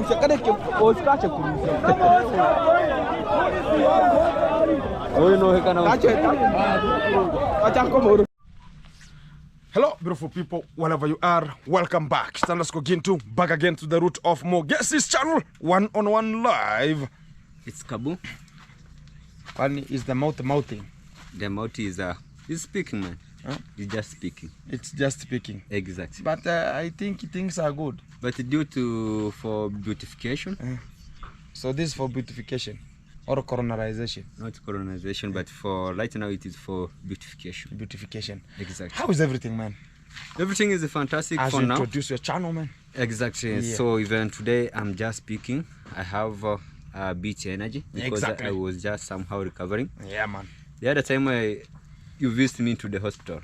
Hello, beautiful people, wherever you are, welcome back. Standasko Gintu, back again to the root of Mogesi's channel, one-on-one live. It's Kabu. Kwani is the mouthing? The mouth is speaking, man. Huh? It's just speaking. It's just speaking. Exactly. But I think things are good. But due to for beautification. So this is for beautification or colonization? Not colonization, but for right now it is for beautification. Beautification. Exactly. How is everything, man? Everything is fantastic As for you now. introduce your channel, man. Exactly. Yeah. So even today I'm just speaking. I have beach energy because Exactly. I was just somehow recovering. Yeah, man. The other time you visited me to the hospital,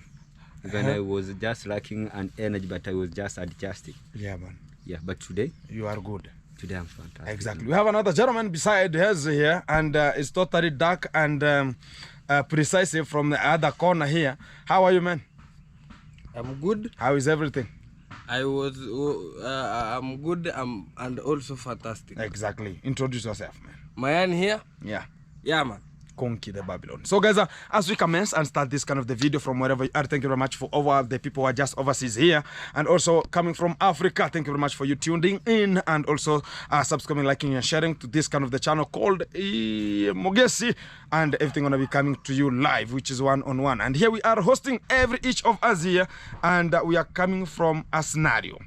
when I was just lacking an energy, but I was just adjusting. Yeah, man. Yeah, but today You are good. Today I'm fantastic. Exactly. We have another gentleman beside us here, and it's totally dark and precisely from the other corner here. How are you, man? I'm good. How is everything? I'm good. And also fantastic. Exactly. Introduce yourself, man. Mayan here. Yeah. Yeah, man. Conquer the Babylon. So guys, as we commence and start this kind of the video from wherever you are, thank you very much for all the people who are just overseas here and also coming from Africa. Thank you very much for you tuning in and also subscribing, liking and sharing to this kind of the channel called Mogesi, and everything gonna be coming to you live, which is one-on-one. And here we are hosting each of us here, and we are coming from a scenario.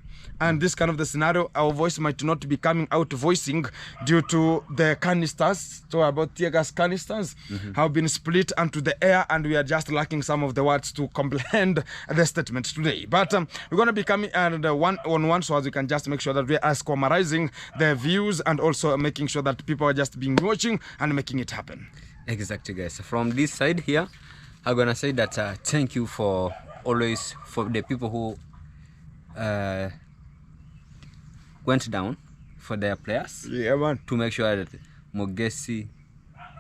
And this kind of the scenario, our voice might not be coming out voicing due to the canisters, so about tear gas canisters have been split onto the air, and we are just lacking some of the words to comprehend the statement today. But we're going to be coming one-on-one, so as we can just make sure that we are summarizing the views and also making sure that people are just being watching and making it happen. Exactly, guys. From this side here, I'm going to say that thank you for always, for the people who went down for their players. Yeah, man. To make sure that Mogesi,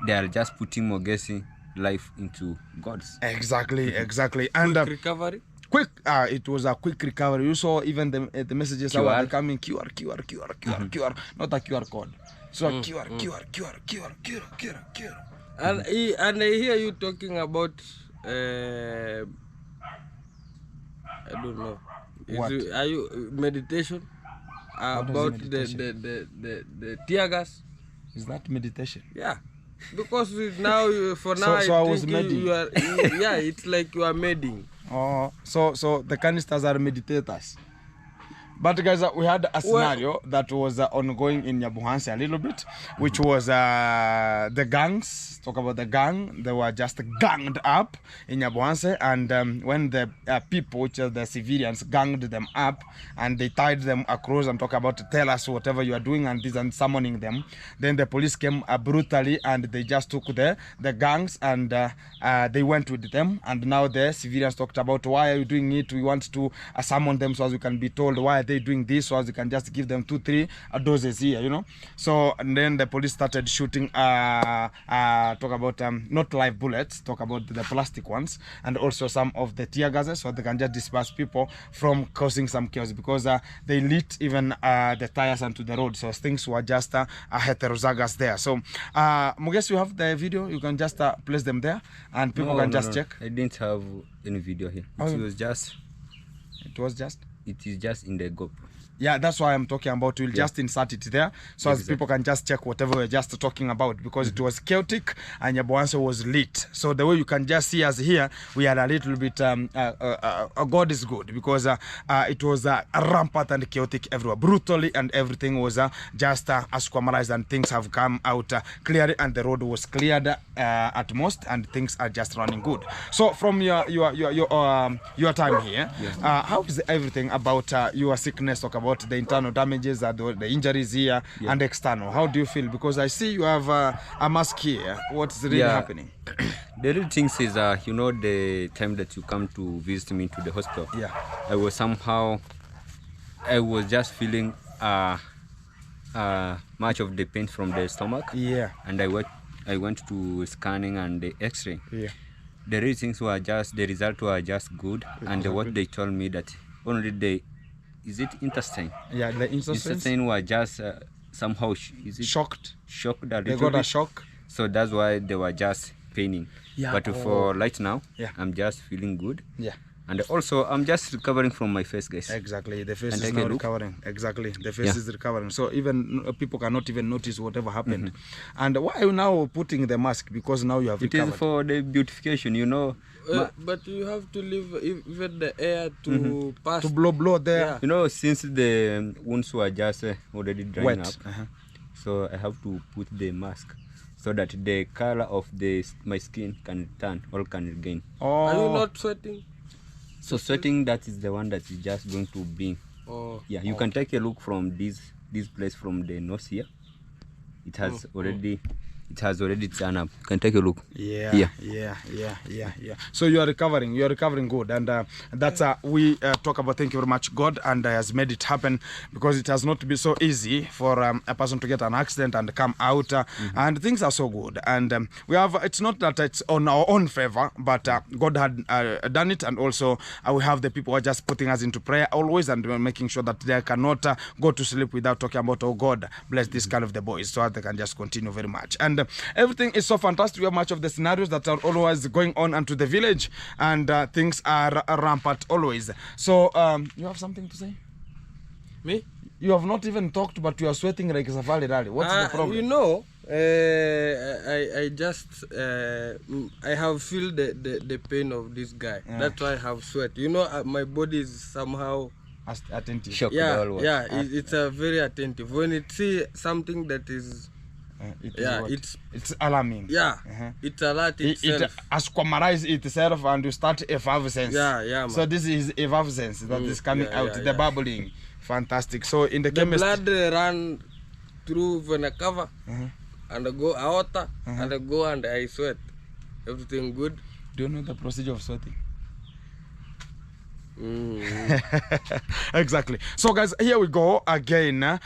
they are just putting Mogesi life into God's. Exactly, exactly. And Quick recovery. Quick, it was a quick recovery. You saw even the messages that were coming QR, not a QR code. So QR. And I hear you talking about I don't know. What? Are you meditation? About the tear gas. Is that meditation? Yeah, because now for now so I was medding. you are yeah, it's like you are medding. Oh, so the canisters are meditators. But guys, we had a scenario that was ongoing in Nyabuhansi a little bit, which was the gangs. Talk about the gang. They were just ganged up in Nyabuhansi, and when the people, which are the civilians, ganged them up and they tied them across and talk about tell us whatever you are doing and this and summoning them, then the police came brutally and they just took the gangs and they went with them, and now the civilians talked about why are you doing it? We want to summon them so as we can be told why they doing this, so as you can just give them 2-3 doses here, you know. So and then the police started shooting talk about not live bullets, talk about the plastic ones, and also some of the tear gases, so they can just disperse people from causing some chaos, because they lit even the tires onto the road, so things were just heterozygous there. So Mogesi, you have the video, you can just place them there and people can just check. I didn't have any video here. It was just it is just in the GoPro. Yeah, that's why I'm talking about. We'll just insert it there so as people can just check whatever we're just talking about, because it was chaotic and Nyabuhansi was lit. So the way you can just see us here, we are a little bit God is good, because it was rampant and chaotic everywhere, brutally, and everything was just squamalized, and things have come out clearly, and the road was cleared at most, and things are just running good. So from your time here, how is everything about your sickness? Talk about the internal damages, the injuries here, and external. How do you feel? Because I see you have a mask here. What's really happening? The real thing is, you know, the time that you come to visit me to the hospital, I was just feeling much of the pain from the stomach. And I went to scanning and the X-ray. The real things were just, the result were just good, and what they told me that only is it intestine? The intestine were just somehow shocked. Shocked a They little got a bit. shock. So that's why they were just paining. Yeah. But for right now, Yeah. I'm just feeling good. Yeah. And also, I'm just recovering from my face, guys. Exactly, the face And is take a now look. recovering. Exactly, the face Yeah. is recovering. So even people cannot even notice whatever happened. And why are you now putting the mask? Because now you have It recovered. is for the beautification, you know. But you have to leave even the air to pass. To blow there. Yeah. You know, since the wounds were just already drying Wet. up, so I have to put the mask so that the color of my skin can return or can regain. Oh. Are you not sweating? So sweating, that is the one that is just going to be. Oh. Yeah, you can take a look from this place from the nose here. It has already turned up. You can take a look. Yeah, Here. yeah. So you are recovering good, and that's we talk about. Thank you very much, God, and has made it happen, because it has not been so easy for a person to get an accident and come out, and things are so good, and we have. It's not that it's on our own favor, but God had done it, and also we have the people who are just putting us into prayer always, and making sure that they cannot go to sleep without talking about, oh God, bless this kind of the boys, so that they can just continue very much. And everything is so fantastic. We have much of the scenarios that are always going on into the village, and things are rampant always. So you have something to say? Me? You have not even talked, but you are sweating like Safari Rally. What's the problem? You know, I just I have feel the pain of this guy. That's why I have sweat. You know, my body is somehow attentive. Shocked yeah, always. yeah. It's a very attentive. When it see something that is it's alarming. it's alert It itself. asquamarize itself, and you start effervescence. Yeah, man. So this is effervescence that is coming out, the bubbling. Fantastic. So in the chemist, blood run through when I cover and I go aorta and I go and I sweat. Everything good. Do you know the procedure of sweating? Exactly. So guys, here we go again.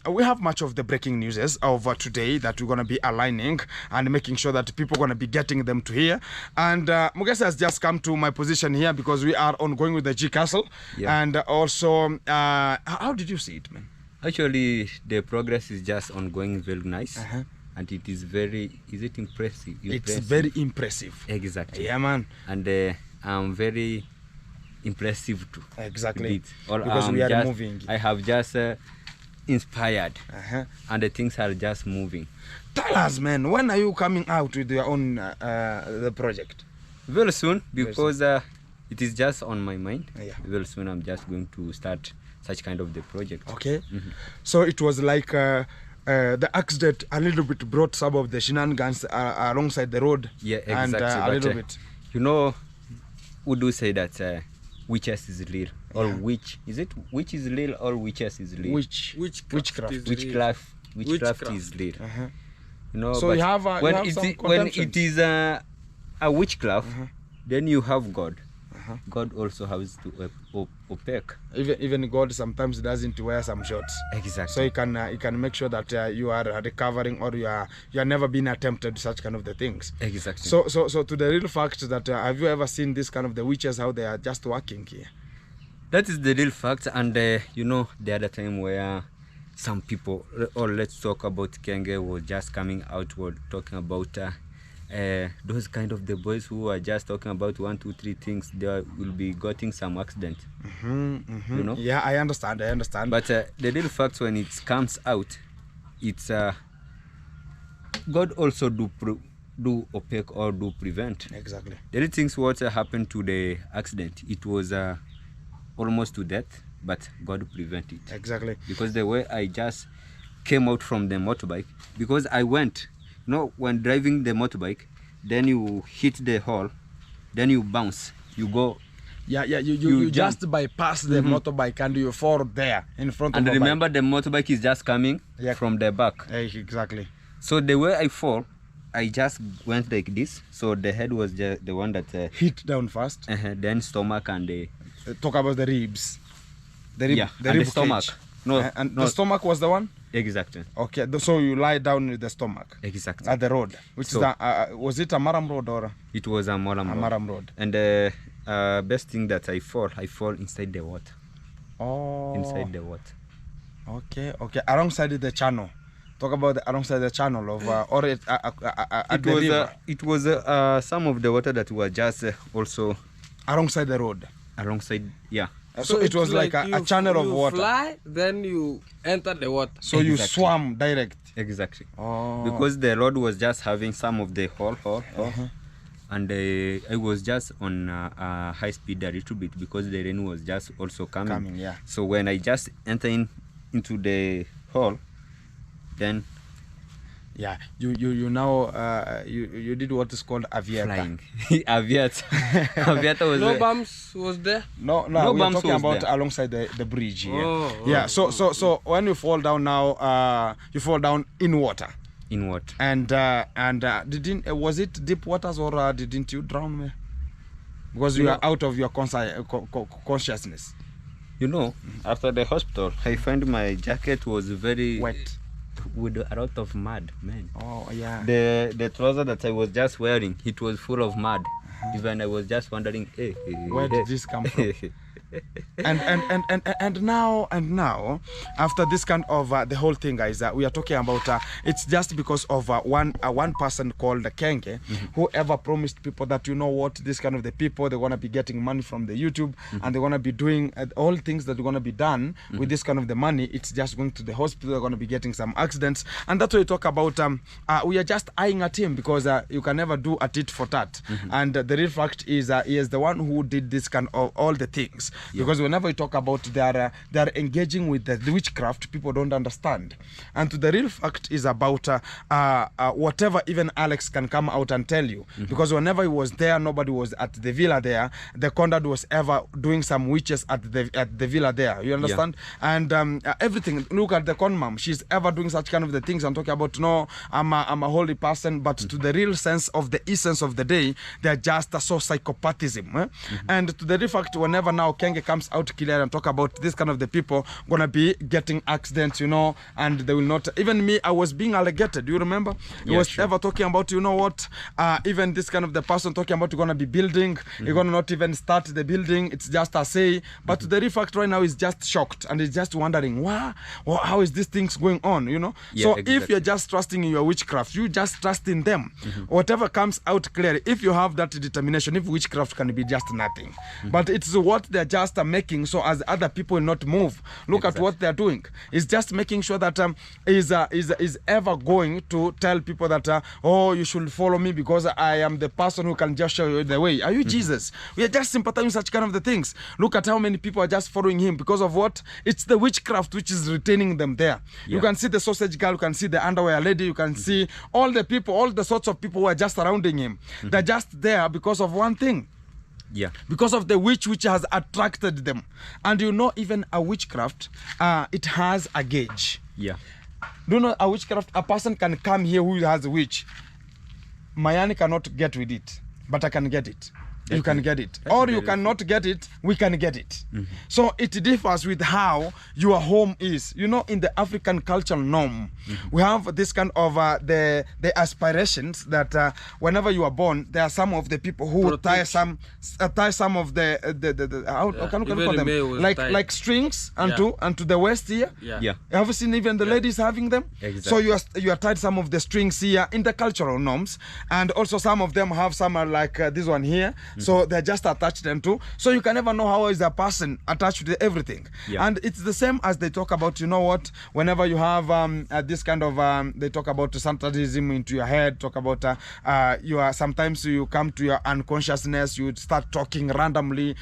We have much of the breaking news of today that we're going to be aligning and making sure that people are going to be getting them to hear. And Mogesi has just come to my position here because we are ongoing with the G Castle. And also, how did you see it, man? Actually, the progress is just ongoing, very nice. And it is impressive? It's very impressive. Exactly. Yeah, man. And I'm very impressive too. Exactly. Because we are moving. I have just inspired, and the things are just moving. Tell us, man, when are you coming out with your own the project? Very soon, because it is just on my mind. Very soon, I'm just going to start such kind of the project. Okay. So it was like the accident a little bit brought some of the shenanigans alongside the road. Yeah, exactly. And a little bit. You know, we do say that witches is real, or witch is is real, or witches is real? Witchcraft is real. You know, so but you have when it is a witchcraft, then you have God. God also has to opaque. Even God sometimes doesn't wear some shorts. Exactly. So he can make sure that you are recovering, or you are never been attempted such kind of the things. Exactly. So to the real fact that have you ever seen this kind of the witches, how they are just working here? That is the real fact. And you know, the other time where some people, or let's talk about Kenge, was just coming out, were talking about those kind of the boys who are just talking about 1, 2, 3 things, they will be getting some accident. You know? Yeah, I understand. But the real fact, when it comes out, it's God also do opaque or do prevent. Exactly. The real things what happened to the accident, it was almost to death, but God prevent it. Exactly. Because the way I just came out from the motorbike, because I went, you know, when driving the motorbike, then you hit the hole, then you bounce, you go. Yeah, you just bypass the motorbike and you fall there in front of the the remember, the motorbike is just coming from the back. Exactly. So the way I fall, I just went like this. So the head was the one that hit down first. Then stomach and the talk about the ribs. The rib, the stomach. The stomach was the one? Exactly. Okay, so you lie down with the stomach. Exactly. At the road, which is was it a Maram road or? It was a Maram road. And the best thing that I fall inside the water. Oh. Inside the water. Okay, okay. Alongside the channel. Talk about the alongside the channel of or at the river. It was some of the water that were just also Alongside the road. alongside. Yeah. So it it's was like a channel of you water. fly, then you enter the water. So you Exactly. swam direct. Exactly. Oh. Because the road was just having some of the hole. And I was just on high speed a little bit because the rain was just also coming. Yeah. So when I just enter into the hole, then Yeah. You now you did what is called aviator. flying. Aviator was No bumps was there. No, No we're bumps talking was about there. alongside the bridge here. Oh, Yeah. So when you fall down now, you fall down in water. in what? And didn't was it deep waters or didn't you drown me? Because you are out of your consciousness. You know, after the hospital, I find my jacket was very Wet. with a lot of mud, man. Oh yeah. The trouser that I was just wearing, it was full of mud. Even I was just wondering, Where did this come from? and now after this kind of the whole thing, guys, we are talking about it's just because of one person called Kenge, whoever promised people that, you know what, this kind of the people, they're gonna be getting money from the YouTube, and they're gonna be doing all things that are gonna be done with this kind of the money. It's just going to the hospital, they're gonna be getting some accidents, and that's why we talk about we are just eyeing at him because you can never do a tit for tat, and the real fact is he is the one who did this kind of all the things. Because whenever we talk about they are engaging with the witchcraft, people don't understand. And the real fact is about whatever even Alex can come out and tell you. Because whenever he was there, nobody was at the villa there. The conduct was ever doing some witches at the villa there. You understand? And everything. Look at the con mom. She's ever doing such kind of the things. I'm talking about, no, I'm a holy person, but to the real sense of the essence of the day, they're just so psychopathism. And to the real fact, whenever now Kenge comes out clear and talk about this kind of the people gonna be getting accidents, you know, and they will not. Even me, I was being alligated. Do you remember? He was ever talking about, you know what? Even this kind of the person talking about you're gonna be building, you're gonna not even start the building. It's just a say. But the real fact right now is just shocked and is just wondering, wow, how is this things going on? You know. So if you're just trusting in your witchcraft, you just trust in them. Whatever comes out clearly, if you have that determination, if witchcraft can be just nothing, but it's what they're just making so as other people will not move. Look at what they're doing. It's just making sure that is ever going to tell people that oh, you should follow me because I am the person who can just show you the way. Are you Jesus? We are just sympathizing such kind of the things. Look at how many people are just following him because of what? It's the witchcraft which is retaining them there. You can see the sausage girl, you can see the underwear lady, you can see all the people, all the sorts of people who are just surrounding him. They're just there because of one thing. Yeah. Because of the witch which has attracted them. And you know, even a witchcraft, it has a gauge. Yeah. Do you know a witchcraft? A person can come here who has a witch. Mayani cannot get with it, but I can get it. You can get it. Or you cannot get it, we can get it. So it differs with how your home is. You know, in the African cultural norm, we have this kind of the aspirations that whenever you are born, there are some of the people who tie some of the how can you call them? Like strings onto the waist here. Yeah. Have you seen even the ladies having them? Exactly. So you are tied some of the strings here in the cultural norms, and also some of them have some like this one here. So they're just attached them to. So you can never know how is a person attached to everything. And it's the same as they talk about, you know what, whenever you have this kind of they talk about Santanism into your head, talk about you are sometimes you come to your unconsciousness, you start talking randomly.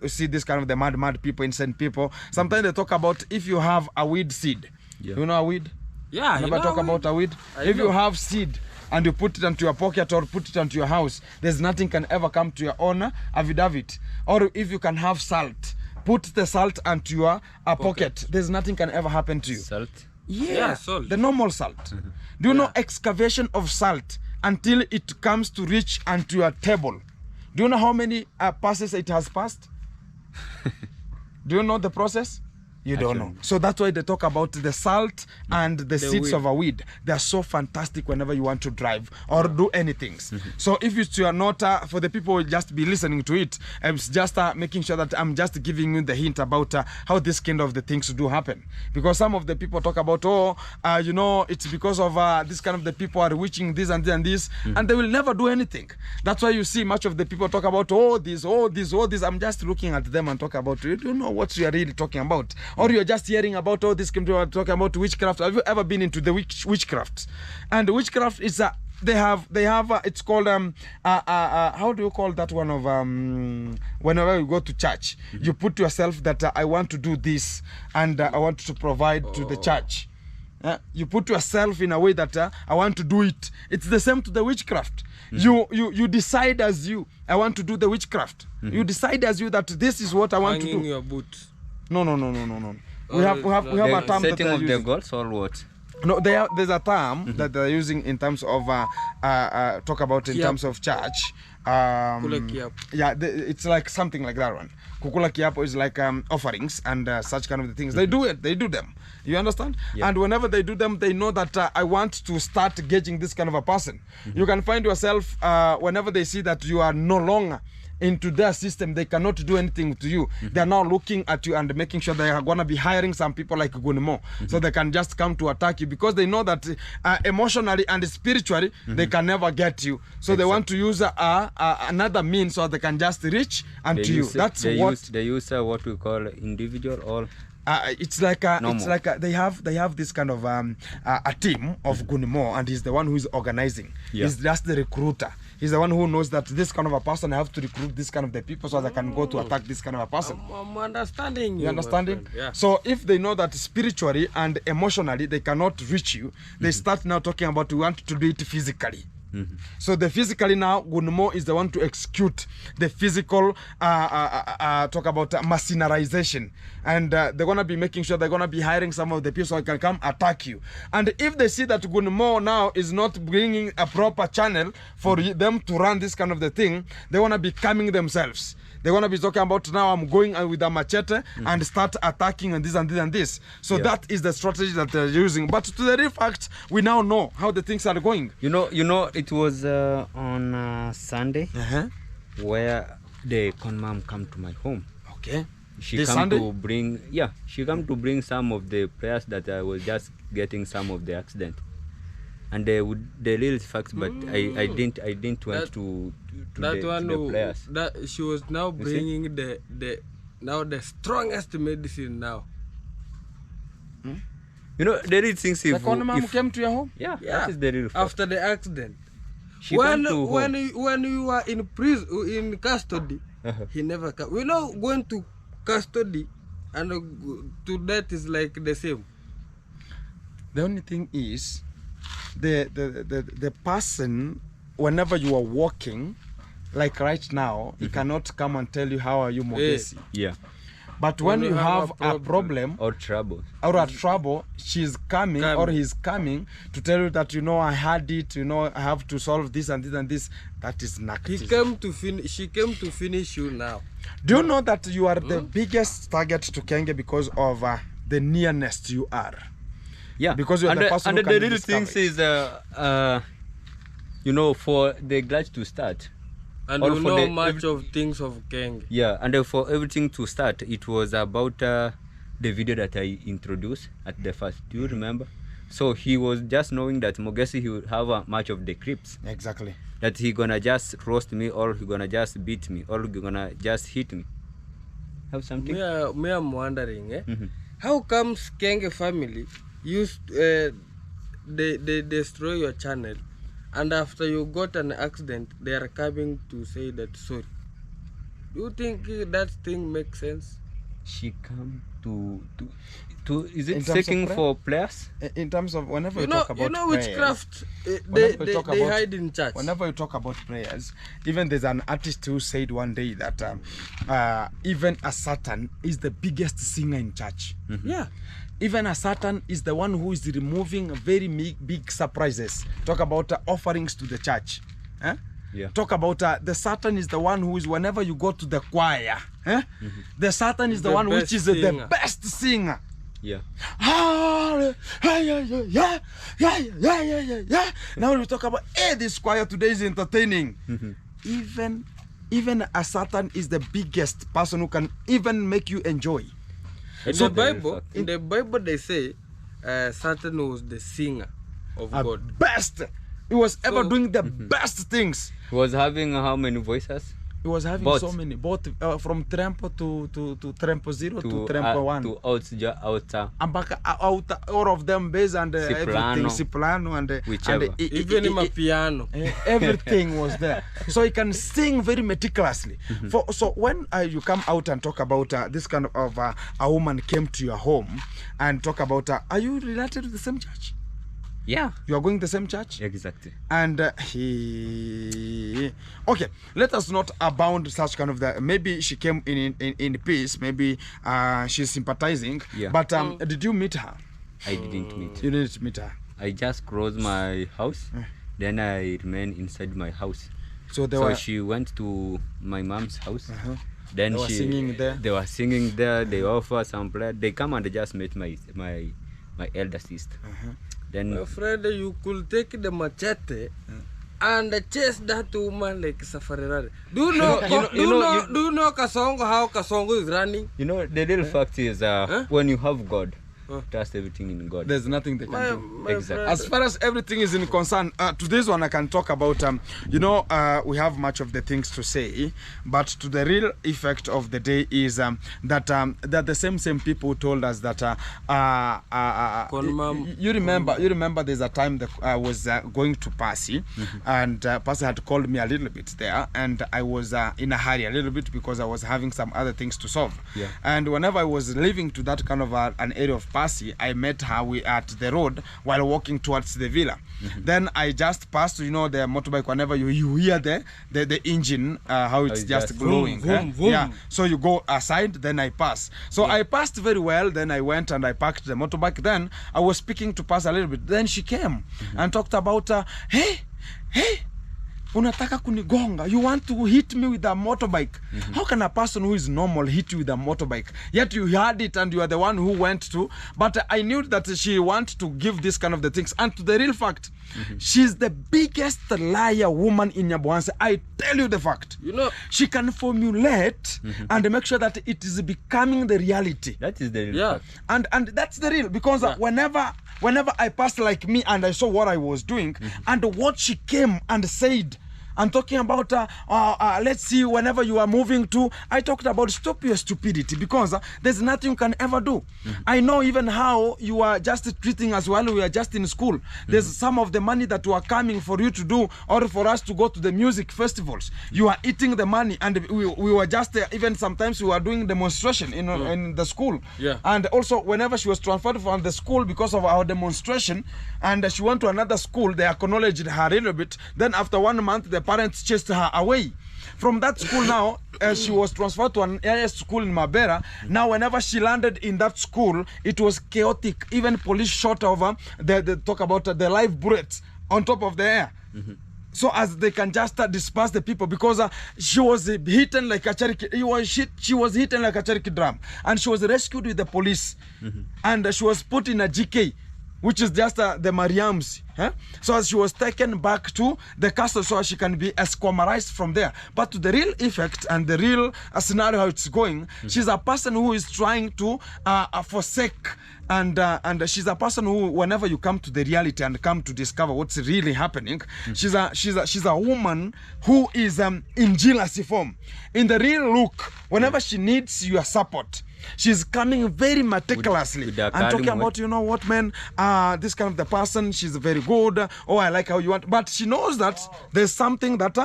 You see this kind of the mad people, insane people. Sometimes they talk about if you have a weed seed. You know a weed? Yeah. Never talk about a weed. If you have seed and you put it into your pocket or put it into your house, there's nothing can ever come to your owner affidavit. Or if you can have salt, put the salt into your pocket. There's nothing can ever happen to you. Salt? Yeah, salt. The normal salt. Do you know excavation of salt until it comes to reach onto your table? Do you know how many passes it has passed? Do you know the process? You don't know. So that's why they talk about the salt and the seeds weed. of a weed. They are so fantastic whenever you want to drive or do anything. So if you are not, for the people who will just be listening to it, I'm just making sure that I'm just giving you the hint about how this kind of the things do happen. Because some of the people talk about, you know, it's because of this kind of the people are witching this and this and this, and they will never do anything. That's why you see much of the people talk about, this. I'm just looking at them and talk about, you don't know what you are really talking about. Or you're just hearing about all this people are talking about witchcraft. Have you ever been into the witchcraft? And witchcraft is they have it's called how do you call that one of whenever you go to church, you put yourself that I want to do this and I want to provide to the church. You put yourself in a way that I want to do it. It's the same to the witchcraft. You decide as you, I want to do the witchcraft. You decide as you that this is what I want to do. Hanging your boots. No. We have a term that setting they're of the using. goals or what? No, there's a term that they're using in terms of talk about in terms of church. Kula kiapo. Yeah, it's like something like that one. Kukula kiapo is like offerings and such kind of the things. They do it. They do them. You understand? Yeah. And whenever they do them, they know that I want to start gauging this kind of a person. You can find yourself whenever they see that you are no longer into their system, they cannot do anything to you. They are now looking at you and making sure they are going to be hiring some people like Gunimo, so they can just come to attack you, because they know that emotionally and spiritually they can never get you. So they want to use another means so they can just reach unto you. That's they what use, they use what we call individual or it's like they have this kind of a team of Gunimo, and he's the one who is organizing. He's just the recruiter. He's the one who knows that this kind of a person, I have to recruit this kind of the people so they can go to attack this kind of a person. I'm understanding You understanding? Yeah. So if they know that spiritually and emotionally they cannot reach you, they start now talking about we want to do it physically. So the physically now, Gunmo is the one to execute the physical, talk about machinerization. And they're going to be making sure they're going to be hiring some of the people so they can come attack you. And if they see that Gunmo now is not bringing a proper channel for them to run this kind of the thing, they want to be coming themselves. They're going to be talking about, now I'm going with a machete and start attacking and this and this and this. So that is the strategy that they're using. But to the real fact, we now know how the things are going. You know, it was on Sunday where the con mom come to my home. Okay. She This come Sunday? to bring some of the prayers that I was just getting some of the accident. And the real facts, but I didn't want to the prayers. That she was now bringing the strongest medicine now. You know, the real things. The con mom came to your home? Yeah, that is the real fact. After the accident. She when come to home. when you were in prison, in custody, he never come. We know going to custody and to death is like the same. The only thing is, the person, whenever you are walking, like right now, he cannot come and tell you how are you, mogesi. Yeah. But when you have a problem Or trouble. or a trouble, she's coming or he's coming to tell you that, you know, I had it, you know, I have to solve this and this and this. That is naked. She came to finish you now. Do you know that you are the biggest target to Kenge because of the nearness you are? Yeah, Because you are the person and who the can real thing is, you know, for the glad to start. And Or you for know the- much of things of Kenge. Yeah, and for everything to start, it was about the video that I introduced at the first. Do you remember? So he was just knowing that Mogesi, he would have much of the creeps. Exactly. That he gonna just roast me, or he gonna just beat me, or he gonna just hit me. Have something? Me I'm wondering, how comes Kenge family used they destroy your channel, and after you got an accident, they are coming to say that sorry. Do you think that thing makes sense? She come to is In it terms of seeking prayer? for players? In terms of whenever you, You know, talk about prayers, witchcraft. whenever you talk They about- hide in church. Whenever you talk about prayers, even there's an artist who said one day that even a Satan is the biggest singer in church. Yeah. Even a Satan is the one who is removing very big surprises. Talk about offerings to the church. Yeah. talk about the Satan is the one who is, whenever you go to the choir, the Satan is the one which is the singer. best singer. Yeah. Yeah. Now we talk about, hey, this choir today is entertaining. Even a Satan is the biggest person who can even make you enjoy. In the Bible, they say Satan was the singer of God. Best. He was ever doing the best things. He was having how many voices? He was having Both. so many, both from Trempo to Trempo 0 to Trempo 1. To outer. And back out all of them bass and everything, soprano and Whichever. and Even in my piano. everything was there. So he can sing very meticulously. So when you come out and talk about this kind of a woman came to your home and talk about, are you related to the same church? Yeah. You are going to the same church? Exactly. And okay, let us not abound such kind of that. Maybe she came in peace. Maybe she's sympathizing. Yeah. But did you meet her? I didn't meet. You didn't meet her. I just closed my house. Then I remained inside my house. So she went to my mom's house. Then They were singing there? They were singing there. They offer some prayer. They come and they just met my elder sister. Then My friend, you could take the machete and chase that woman like Safari. Do you know? Do you know Kasongo, how Kasongo is running? you know the real fact is when you have God, trust everything in God. There's nothing they can do. My Exactly. friend, As far as everything is in concern, to this one I can talk about, we have much of the things to say, but to the real effect of the day is that the same people who told us that you remember there's a time that I was going to Passy, and Passy had called me a little bit there, and I was in a hurry a little bit because I was having some other things to solve. Yeah. And whenever I was leaving to that kind of an area of Passy, I met her at the road while walking towards the villa. Then I just passed, the motorbike. Whenever you hear the engine, how it's just glowing. vroom, vroom. Yeah. So you go aside, then I pass. So I passed very well. Then I went and I parked the motorbike. Then I was speaking to Pass a little bit. Then she came and talked about, hey. Unataka kunigonga, you want to hit me with a motorbike. How can a person who is normal hit you with a motorbike? Yet you heard it and you are the one who went to. But I knew that she wanted to give this kind of the things. And to the real fact, she's the biggest liar woman in Nyabuhanse. I tell you the fact. She can formulate and make sure that it is becoming the reality. That is the real fact. And that's the real, because whenever I passed like me and I saw what I was doing and what she came and said, I'm talking about, let's see, whenever you are moving to, I talked about stop your stupidity, because there's nothing you can ever do. I know even how you are just treating us while we are just in school. There's some of the money that were coming for you to do, or for us to go to the music festivals. You are eating the money, and we were just, even sometimes we were doing demonstration in the school. Yeah. And also whenever she was transferred from the school because of our demonstration, and she went to another school, they acknowledged her a little bit. Then after 1 month, the parents chased her away from that school. Now she was transferred to an area school in Mabera. Now whenever she landed in that school, it was chaotic. Even police shot over they talk about the live bullets on top of the air, so as they can just disperse the people, because she was hidden like a Cherokee. She was hidden like a Cherokee drum, and she was rescued with the police, and she was put in a GK, which is just the Mariams. So she was taken back to the castle so she can be esquamarized from there. But to the real effect and the real scenario how it's going, she's a person who is trying to forsake, and she's a person who, whenever you come to the reality and come to discover what's really happening, she's a woman who is in jealousy form. In the real look, whenever she needs your support, she's coming very meticulously and talking about, you know what, man, this kind of the person, she's very good. Oh, I like how you want. But she knows that there's something that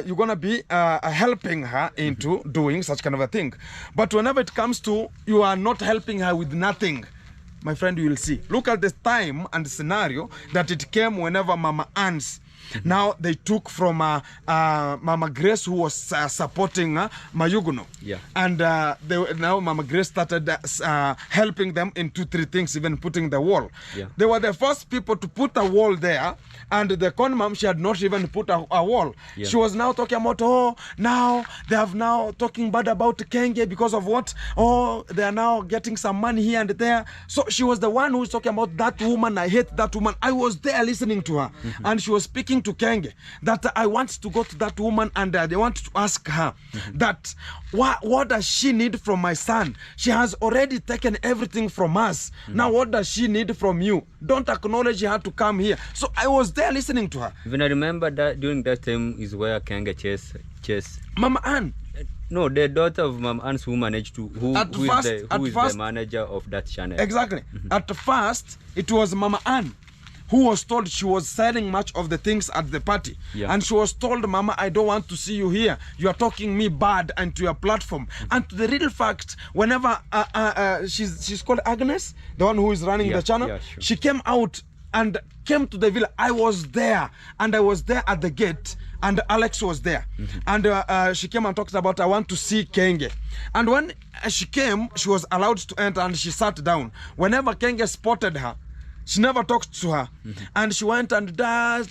you're going to be helping her into doing such kind of a thing. But whenever it comes to, you are not helping her with nothing, my friend, you will see. Look at the time and the scenario that it came whenever Mama Ann's Now they took from Mama Grace, who was supporting Mayuguno. Yeah. And now Mama Grace started helping them in 2-3 things, even putting the wall. Yeah. They were the first people to put a wall there, and the con mom, she had not even put a wall. Yeah. She was now talking about, oh, now they have now talking bad about Kenge because of what? Oh, they are now getting some money here and there. So she was the one who was talking about that woman. I hate that woman. I was there listening to her, and she was speaking to Kenge that I want to go to that woman, and they want to ask her that what does she need from my son? She has already taken everything from us. Now what does she need from you? Don't acknowledge her to come here. So I was there listening to her. Even I remember that during that time is where Kenge chase Mama Ann. No, the daughter of Mama Ann who managed to who is the manager of that channel. Exactly. At first, it was Mama Ann who was told she was selling much of the things at the party. Yeah. And she was told, Mama, I don't want to see you here. You are talking me bad and to your platform. And to the real fact, whenever she's called Agnes, the one who is running the channel, sure. she came out and came to the villa. I was there, and I was there at the gate, and Alex was there. And she came and talked about, I want to see Kenge. And when she came, she was allowed to enter, and she sat down. Whenever Kenge spotted her, she never talked to her. And she went and does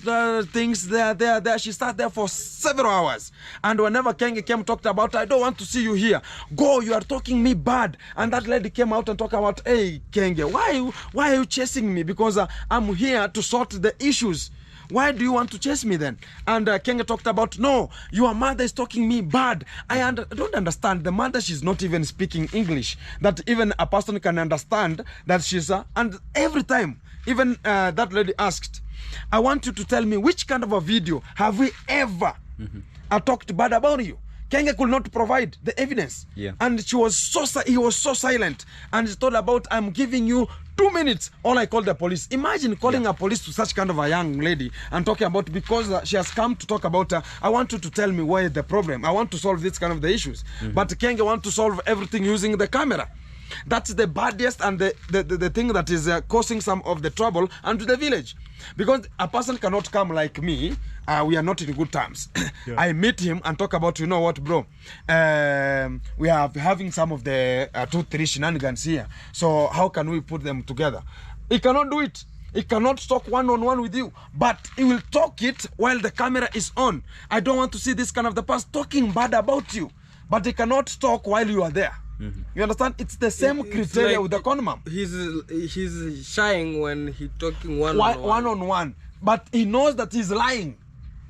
things there. She sat there for several hours. And whenever Kenge came, talked about, I don't want to see you here. Go, you are talking me bad. And that lady came out and talked about, hey, Kenge, why are you chasing me? Because I'm here to sort the issues. Why do you want to chase me then? And Kenge talked about, no, your mother is talking me bad. I don't understand. The mother, she's not even speaking English. That even a person can understand that she's... and every time, even that lady asked, I want you to tell me which kind of a video have we ever talked bad about you? Kenge could not provide the evidence. Yeah. And he was so silent. And he told about, I'm giving you 2 minutes. All I called the police. Imagine calling a police to such kind of a young lady and talking about, because she has come to talk about, I want you to tell me where the problem. I want to solve this kind of the issues. But Kenge want to solve everything using the camera. That's the baddest and the thing that is causing some of the trouble and to the village. Because a person cannot come like me. We are not in good terms. I meet him and talk about, you know what, bro, we are having some of the 2-3 shenanigans here. So how can we put them together? He cannot do it. He cannot talk one-on-one with you, but he will talk it while the camera is on. I don't want to see this kind of the past talking bad about you, but he cannot talk while you are there. You understand? It's the same criteria like with the con mom. He's shying when he talking one-on-one, but he knows that he's lying.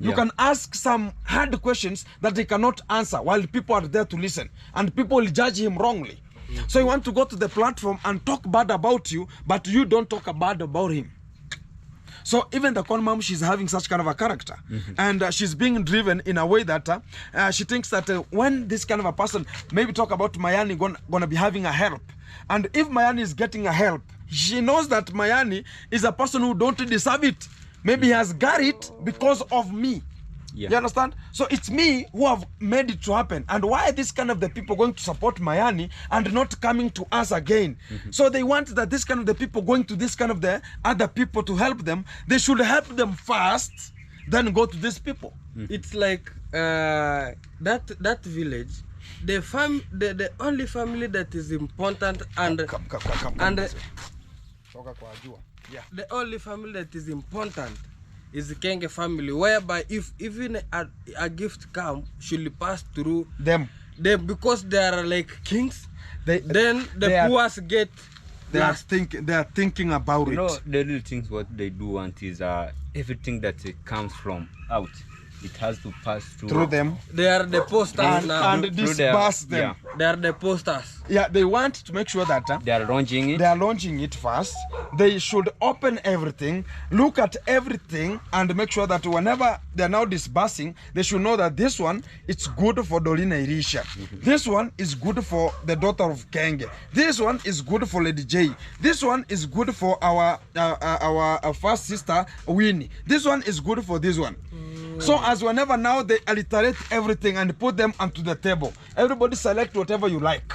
You Yeah. can ask some hard questions that he cannot answer while people are there to listen, and people will judge him wrongly. So you want to go to the platform and talk bad about you, but you don't talk bad about him. So even the con mom, she's having such kind of a character, and she's being driven in a way that she thinks that when this kind of a person maybe talk about Mayani gonna be having a help, and if Mayani is getting a help, she knows that Mayani is a person who don't deserve it. Maybe he has got it because of me. Yeah. You understand? So it's me who have made it to happen. And why this kind of the people going to support Mayani and not coming to us again? So they want that this kind of the people going to this kind of the other people to help them, they should help them first, then go to these people. It's like that village, the only family that is important and Yeah. the only family that is important is the Kenge family, whereby if even a gift come, should pass through Them. because they are like kings. Then they the are- poor get They are last. thinking about You it. know, the little things what they do want is everything that comes from out, it has to pass through them They are the posters now. and Through disperse their- them. They are the posters. Yeah, they want to make sure that They are launching it. they are launching it first. They should open everything, look at everything, and make sure that whenever they are now disbursing, they should know that this one it's good for Dolina Irisha. This one is good for the daughter of Kenge. This one is good for Lady J. This one is good for our first sister Winnie. This one is good for this one. So as whenever now they alliterate everything and put them onto the table, everybody select whatever you like.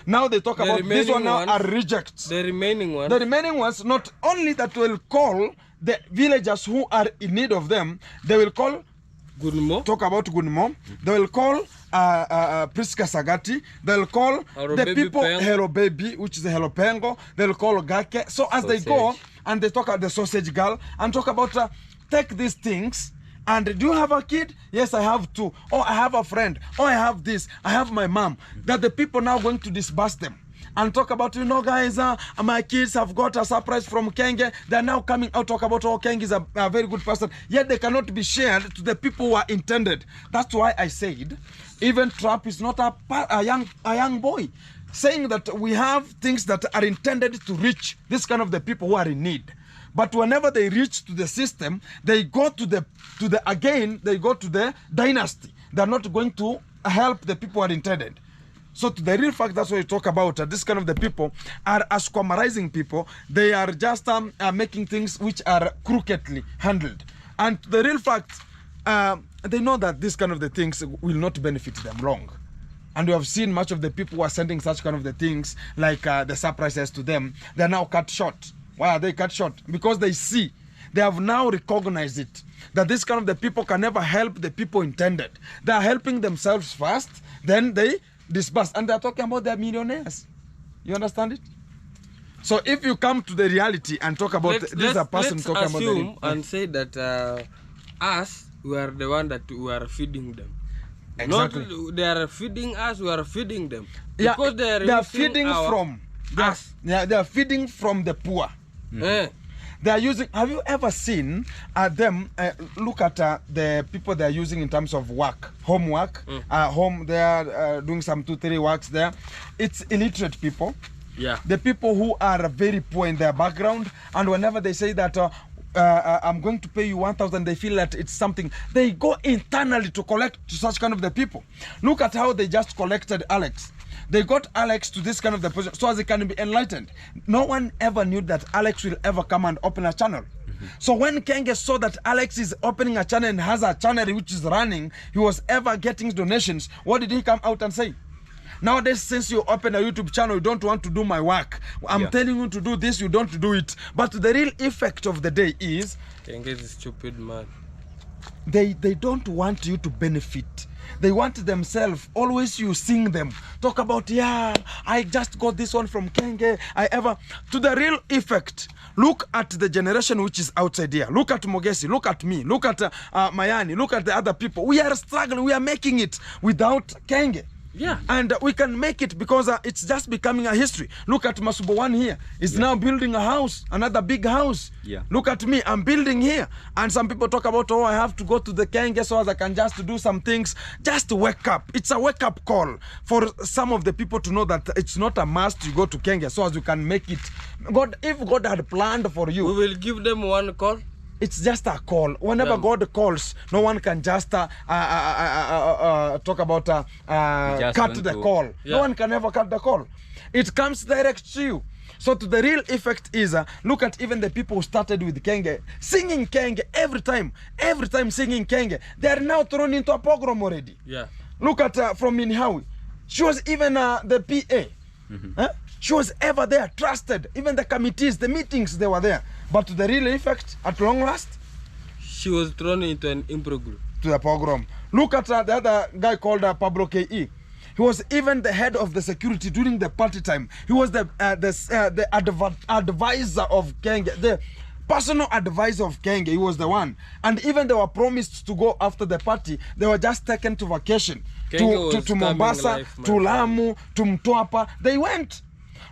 Now they talk The about this one remaining now ones- are rejects. The remaining one. The remaining ones, not only that will call the villagers who are in need of them, they will call Gunmo. talk about Gunmo. They will call Priska Sagati. They'll call Hello the Baby people Pengo. Hello Baby, which is Hello Pengo. They'll call Gake. So as they go and they talk about the sausage girl and talk about take these things. And do you have a kid? Yes, I have two. Oh, I have a friend. Oh, I have this. I have my mom. That the people now going to disburse them and talk about, you know, guys, my kids have got a surprise from Kenge. They're now coming out, talk about, oh, Kenge is a very good person. Yet they cannot be shared to the people who are intended. That's why I said, even Trump is not a young boy. Saying that we have things that are intended to reach this kind of the people who are in need. But whenever they reach to the system, they go to the dynasty. They're not going to help the people who are intended. So to the real fact, that's what we talk about. This kind of the people are squamarizing people. They are just making things which are crookedly handled. And to the real fact, they know that this kind of the things will not benefit them long. And we have seen much of the people who are sending such kind of the things, like the surprises to them, they're now cut short. Why are they cut short? Because they see, they have now recognized it, that this kind of the people can never help the people intended. They are helping themselves first, then they disburse. And they're talking about their millionaires. You understand it? So if you come to the reality and talk about this is a person let's talking about assume and say that us, we are the one that we are feeding them. Exactly. Not they are feeding us, we are feeding them. Yeah, Because they are feeding from us. Yeah, they are feeding from the poor. Eh. They are using, have you ever seen them look at the people they are using in terms of work, homework, home, they are doing some 2-3 works there. It's illiterate people. Yeah. The people who are very poor in their background, and whenever they say that I'm going to pay you 1,000, they feel that it's something. They go internally to collect to such kind of the people. Look at how they just collected Alex. They got Alex to this kind of the position so as he can be enlightened. No one ever knew that Alex will ever come and open a channel. So when Kenge saw that Alex is opening a channel and has a channel which is running, he was ever getting donations. What did he come out and say? Nowadays, since you open a YouTube channel, you don't want to do my work. I'm telling you to do this, you don't do it. But the real effect of the day is Kenge is a stupid man. They don't want you to benefit. They want themselves. Always you sing them. Talk about, yeah, I just got this one from Kenge. To the real effect, look at the generation which is outside here. Look at Mogesi. Look at me. Look at Mayani. Look at the other people. We are struggling. We are making it without Kenge. Yeah. And we can make it because it's just becoming a history. Look at Masubo one here. He's now building a house, another big house. Yeah. Look at me, I'm building here. And some people talk about, oh, I have to go to the Kenge so as I can just do some things. Just wake up. It's a wake-up call for some of the people to know that it's not a must you go to Kenge so as you can make it. God, if God had planned for you, We will give them one call. it's just a call. Whenever God calls, no one can just talk about cut the call. No one can ever cut the call. It comes direct to you. So to the real effect is, look at even the people who started with Kenge, singing Kenge every time singing Kenge. They are now thrown into a pogrom already. Yeah. Look at from Minhawi. She was even the PA. She was ever there, trusted. Even the committees, the meetings, they were there. But to the real effect, at long last, She was thrown into an improv group. to the pogrom. Look at the other guy called Pablo K.E. He was even the head of the security during the party time. He was the advisor of Kenge, the personal advisor of Kenge. He was the one. And even they were promised to go after the party. They were just taken to vacation. To Mombasa, to Lamu, to Mtwapa. They went.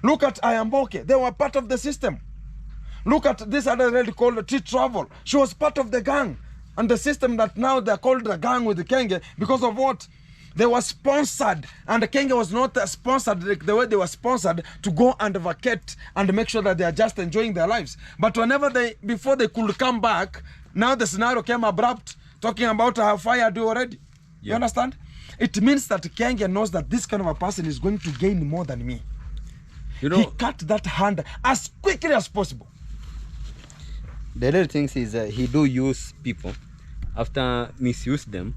Look at Ayamboke. They were part of the system. Look at this other lady called T Travel. She was part of the gang. And the system that now they're called the gang with the Kenge because of what? They were sponsored. And the Kenge was not sponsored like the way they were sponsored to go and vacate and make sure that they are just enjoying their lives. But before they could come back, now the scenario came abrupt, talking about how fired you already. You understand? It means that Kenge knows that this kind of a person is going to gain more than me. You know, He cut that hand as quickly as possible. the little things is he do use people. After misuse them,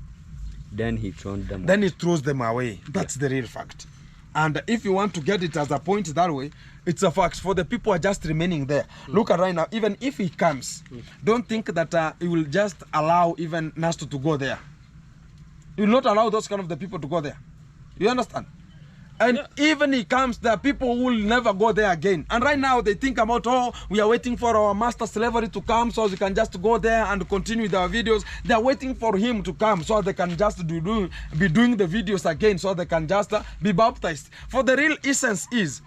then he throws them. Then he throws them away. That's the real fact. And if you want to get it as a point that way, it's a fact. For the people who are just remaining there. Look at right now, even if he comes, don't think that he will just allow even Nasto to go there. He will not allow those kind of the people to go there. You understand? And even he comes, there are people who will never go there again. And right now they think about, oh, we are waiting for our master slavery to come so we can just go there and continue with our videos. They are waiting for him to come so they can just be doing the videos again, so they can just be baptized. For the real essence is,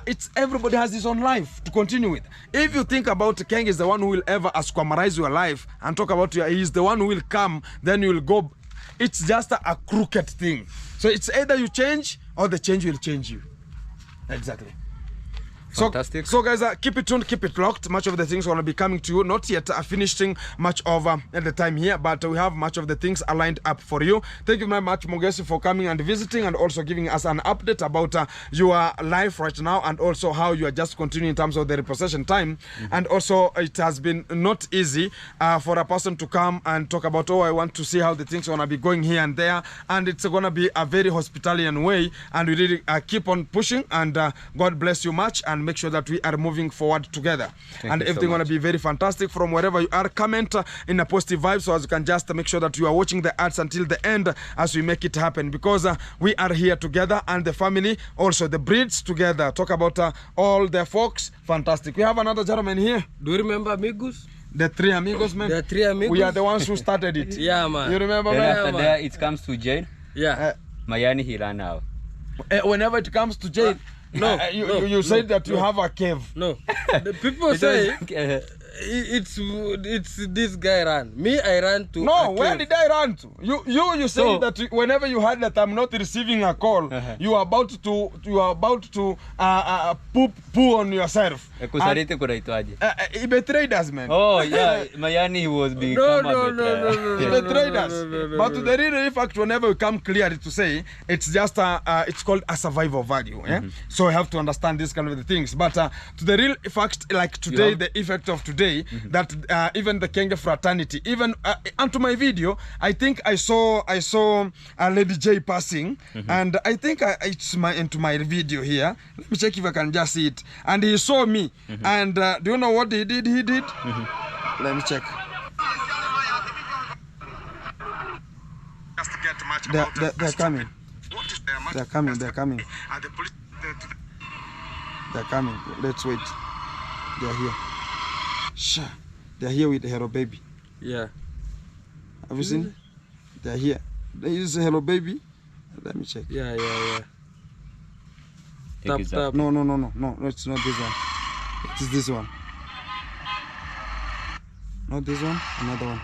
it's everybody has his own life to continue with. If you think about Kenge is the one who will ever asquamarize your life and talk about you, he's the one who will come, then you will go. It's just a crooked thing. So it's either you change or the change will change you. Exactly. Fantastic. So guys, keep it tuned, keep it locked. Much of the things will be coming to you. Not yet finishing much of at the time here, but we have much of the things aligned up for you. Thank you very much, Mogesi, for coming and visiting and also giving us an update about your life right now and also how you are just continuing in terms of the repossession time. And also it has been not easy for a person to come and talk about, oh, I want to see how the things are going to be going here and there. And it's going to be a very hospitalian way. And we really keep on pushing, and God bless you much, and make sure that we are moving forward together. And everything going to be very fantastic from wherever you are. Comment in a positive vibe, so as you can just make sure that you are watching the ads until the end as we make it happen, because we are here together, and the family also, the breeds together. Talk about all the folks. Fantastic. We have another gentleman here. Do you remember Amigos? The three amigos, man. The three amigos. We are the ones who started it. Yeah, man. You remember, Then man? after that, it comes to jail. Yeah. Mayani he ran out. Whenever it comes to jail, you said that you have a cave. No. The people say it's this guy ran. Me, I ran to. No, where did I run to? You say that whenever you heard that I'm not receiving a call, you are about to poo on yourself. Kusarite kunaitwaje? He betrayed us, man. Oh yeah, Mayani he was become a betrayer. He betrayed us. But to the real fact, whenever we come clearly to say, it's just it's called a survival value. So we have to understand this kind of the things. But to the real fact, like today, the effect of today, that even the Kenge fraternity, even onto my video, I think I saw Lady J passing, and I think it's into my video here. Let me check if I can just see it. And he saw me, and do you know what he did? Let me check. They're coming. They're coming. They're coming. They're coming. Let's wait. They're here. Sure. They're here with the Hello Baby. Yeah. Have you seen? They're here. They use the Hello Baby. Let me check. Yeah. Tap. No, it's not this one. It is this one. Not this one, another one.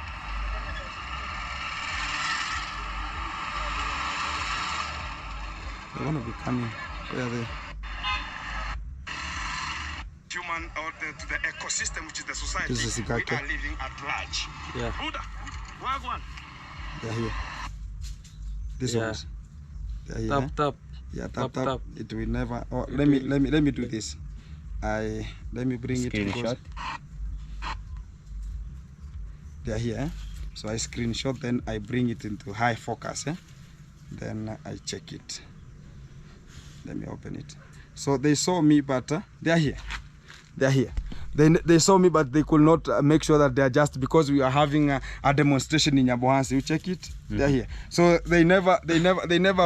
They want to be coming. Where are they? Human or to the ecosystem, which is the society, we are living at large. Yeah. They're here. This one. They're here. Tap. Yeah, tap. It will never. Oh, let me do this. Let me bring Screenshot. it. They're here. So I screenshot, then I bring it into high focus. Then I check it. Let me open it. So they saw me, but they're here. They're here. They saw me, but they could not make sure that they are just because we are having a demonstration in Nyabohansi. You check it. They're here. So they never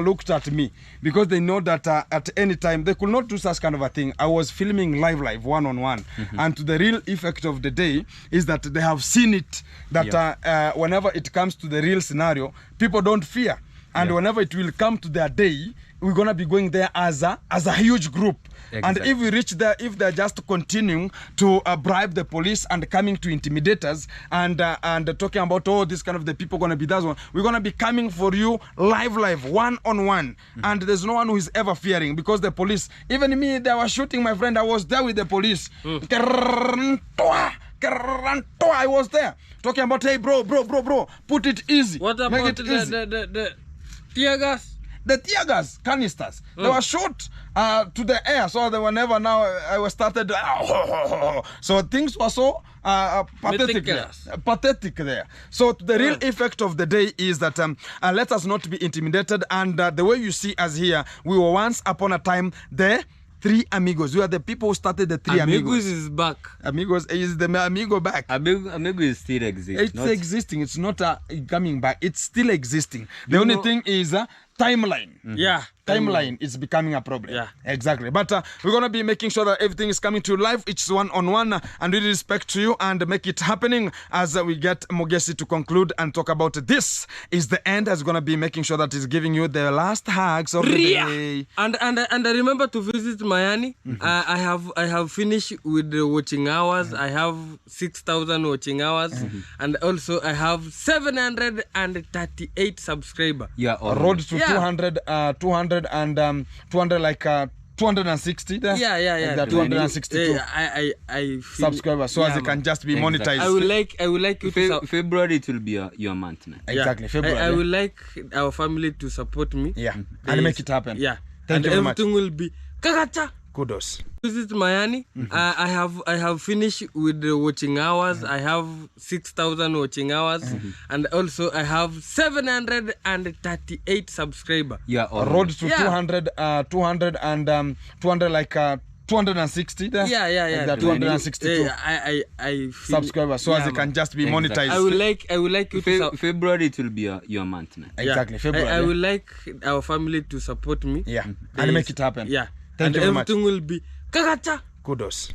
looked at me, because they know that at any time they could not do such kind of a thing. I was filming live, one-on-one, and to the real effect of the day is that they have seen it. That whenever it comes to the real scenario, people don't fear, and whenever it will come to their day, we're gonna be going there as a huge group. Exactly. And if we reach there, if they're just continuing to bribe the police and coming to intimidate us and talking about, oh, this kind of the people gonna be that one, we're gonna be coming for you live, one-on-one. And there's no one who is ever fearing, because the police, even me, they were shooting my friend. I was there with the police. I was there talking about, hey, bro, put it easy. What about the tear gas? The tear gas canisters, they were shot to the air, so they were never. Now I was started. So things were so pathetic there. Meticulous. Pathetic there. So the real effect of the day is that let us not be intimidated. And the way you see us here, we were once upon a time the three amigos. We are the people who started the three amigos. is back. Amigos is the amigo back. Amigo is still existing. It's existing. It's not coming back. It's still existing. The only thing is timeline. Yeah. Timeline is becoming a problem. Yeah. Exactly. But we're going to be making sure that everything is coming to life. It's one-on-one. And we respect to you and make it happening as we get Mogesi to conclude and talk about this is the end. As we're going to be making sure that he's giving you the last hugs of the day. And remember to visit Mayani. I have finished with the watching hours. I have 6,000 watching hours. And also I have 738 subscribers. Yeah, Road to 200 and 200 like 260 there. Yeah. Like that 262 I feel, subscribers. So as it can just be monetized. I would like you to February it will be your month, man. Exactly. February. I would like our family to support me. Yeah. And make it happen. Yeah. Thank you very much. Everything will be Kagacha. Kudos. Visit Mayani. I have finished with the watching hours. I have 6,000 watching hours. And also I have 738 subscribers. Yeah, Road to 200 and 200 like 260 there. Yeah. Like that 262 I feel, subscribers. So as it can just be monetized. I would like you to February it will be your month, man. Exactly. February. I would like our family to support me. Yeah. And make it happen. Yeah. Thank you very much. Everything will be Kagacha. Kudos.